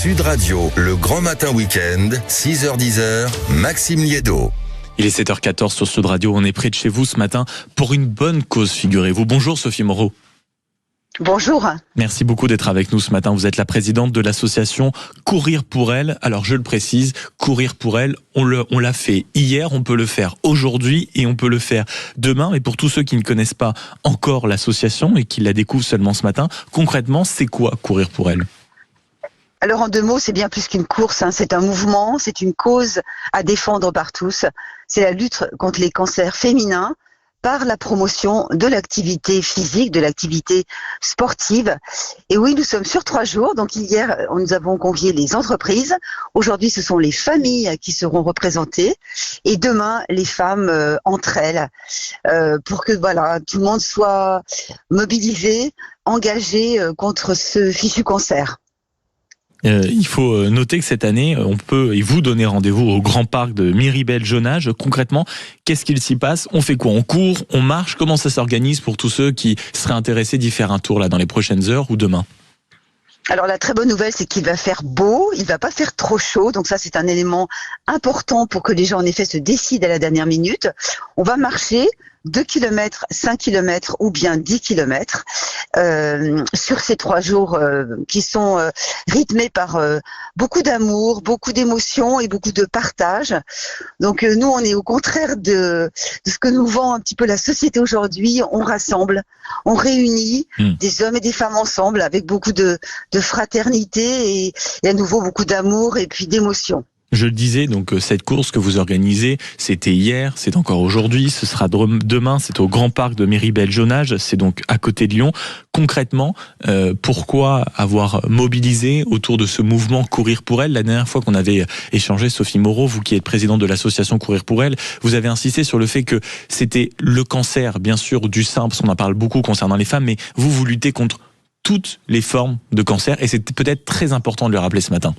Sud Radio, le grand matin week-end, 6h-10h, Maxime Liédo. Il est 7h14 sur Sud Radio, on est près de chez vous ce matin pour une bonne cause, figurez-vous. Bonjour Sophie Moreau. Bonjour. Merci beaucoup d'être avec nous ce matin. Vous êtes la présidente de l'association Courir pour elle. Alors je le précise, Courir pour elle, on l'a fait hier, on peut le faire aujourd'hui et on peut le faire demain. Mais pour tous ceux qui ne connaissent pas encore l'association et qui la découvrent seulement ce matin, concrètement, c'est quoi Courir pour elle ? Alors en 2 mots, c'est bien plus qu'une course, c'est un mouvement, c'est une cause à défendre par tous. C'est la lutte contre les cancers féminins par la promotion de l'activité physique, de l'activité sportive. Et oui, nous sommes sur 3 jours. Donc hier, nous avons convié les entreprises. Aujourd'hui, ce sont les familles qui seront représentées. Et demain, les femmes entre elles, pour que tout le monde soit mobilisé, engagé contre ce fichu cancer. Il faut noter que cette année, on peut et vous donner rendez-vous au Grand Parc de Miribel-Jonage. Concrètement, qu'est-ce qu'il s'y passe ? On fait quoi ? On court ? On marche ? Comment ça s'organise pour tous ceux qui seraient intéressés d'y faire un tour là dans les prochaines heures ou demain ? Alors la très bonne nouvelle, c'est qu'il va faire beau, il va pas faire trop chaud, donc ça c'est un élément important pour que les gens en effet se décident à la dernière minute. On va marcher 2 km, 5 km ou bien 10 km sur ces 3 jours qui sont rythmés par beaucoup d'amour, beaucoup d'émotions et beaucoup de partage. Donc nous, on est au contraire de ce que nous vend un petit peu la société aujourd'hui. On rassemble, on réunit des hommes et des femmes ensemble avec beaucoup de fraternité et à nouveau beaucoup d'amour et puis d'émotion. Je le disais, donc cette course que vous organisez, c'était hier, c'est encore aujourd'hui, ce sera demain, c'est au Grand Parc de Miribel-Jonage, c'est donc à côté de Lyon. Concrètement, pourquoi avoir mobilisé autour de ce mouvement Courir pour elle ? La dernière fois qu'on avait échangé, Sophie Moreau, vous qui êtes présidente de l'association Courir pour elle, vous avez insisté sur le fait que c'était le cancer, bien sûr, du sein, parce qu'on en parle beaucoup concernant les femmes, mais vous luttez contre toutes les formes de cancer, et c'est peut-être très important de le rappeler ce matin.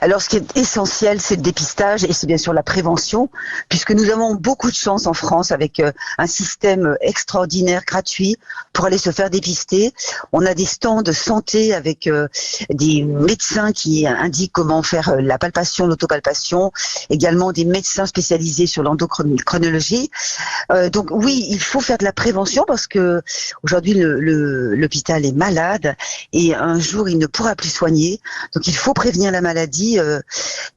Alors, ce qui est essentiel, c'est le dépistage et c'est bien sûr la prévention, puisque nous avons beaucoup de chance en France avec un système extraordinaire, gratuit, pour aller se faire dépister. On a des stands de santé avec des médecins qui indiquent comment faire la palpation, l'autopalpation, également des médecins spécialisés sur l'endocrinologie. Donc oui, il faut faire de la prévention parce que aujourd'hui l'hôpital est malade et un jour il ne pourra plus soigner. Donc il faut prévenir la maladie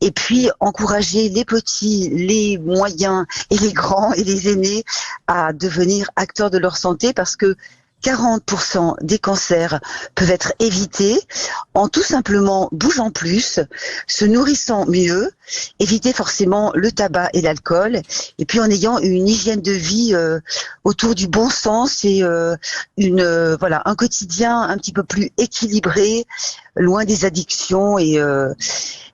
et puis encourager les petits, les moyens et les grands et les aînés à devenir acteurs de leur santé parce que 40% des cancers peuvent être évités en tout simplement bougeant plus, se nourrissant mieux, éviter forcément le tabac et l'alcool, et puis en ayant une hygiène de vie autour du bon sens et un quotidien un petit peu plus équilibré, loin des addictions et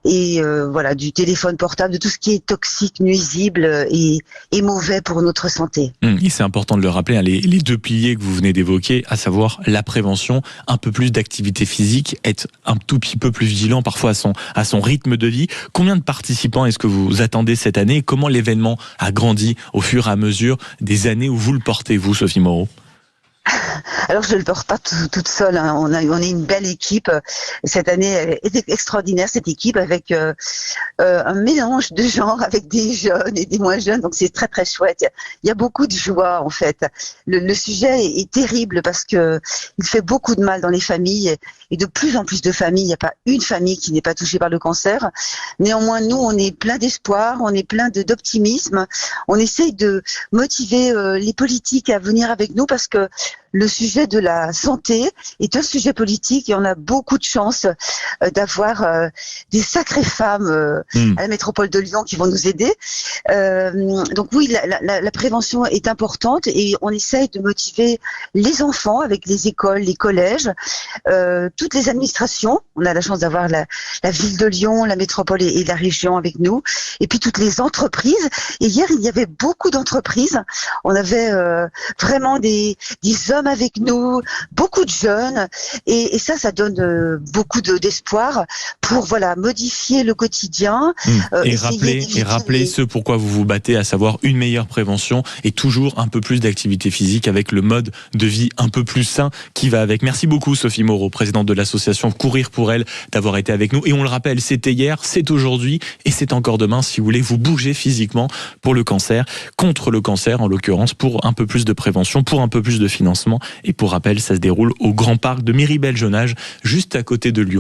du téléphone portable, de tout ce qui est toxique, nuisible et mauvais pour notre santé. Et c'est important de le rappeler, les 2 piliers que vous venez d'évoquer, à savoir la prévention, un peu plus d'activité physique, être un tout petit peu plus vigilant parfois à son rythme de vie. Combien de participants est-ce que vous attendez cette année et comment l'événement a grandi au fur et à mesure des années où vous le portez, vous, Sophie Moreau ? Alors je ne le porte pas toute seule, on est une belle équipe. Cette année est extraordinaire, cette équipe, avec un mélange de genres, avec des jeunes et des moins jeunes, donc c'est très très chouette. Il y a beaucoup de joie en fait. Le sujet est terrible parce que il fait beaucoup de mal dans les familles et de plus en plus de familles. Il n'y a pas une famille qui n'est pas touchée par le cancer. Néanmoins, nous, on est plein d'espoir, on est plein d'optimisme. On essaye de motiver les politiques à venir avec nous parce que le sujet de la santé est un sujet politique et on a beaucoup de chance d'avoir des sacrées femmes à la métropole de Lyon qui vont nous aider. Donc oui, la prévention est importante et on essaye de motiver les enfants avec les écoles, les collèges, toutes les administrations. On a la chance d'avoir la ville de Lyon, la métropole et la région avec nous, et puis toutes les entreprises. Et hier, il y avait beaucoup d'entreprises. On avait vraiment des hommes femmes avec nous, beaucoup de jeunes, et ça donne beaucoup d'espoir pour modifier le quotidien. Et rappeler ce pourquoi vous vous battez, à savoir une meilleure prévention et toujours un peu plus d'activité physique avec le mode de vie un peu plus sain qui va avec. Merci beaucoup Sophie Moreau, présidente de l'association Courir pour elle, d'avoir été avec nous. Et on le rappelle, c'était hier, c'est aujourd'hui et c'est encore demain si vous voulez vous bouger physiquement pour le cancer, contre le cancer en l'occurrence, pour un peu plus de prévention, pour un peu plus de financement. Et pour rappel, ça se déroule au Grand Parc de Miribel-Jonage, juste à côté de Lyon.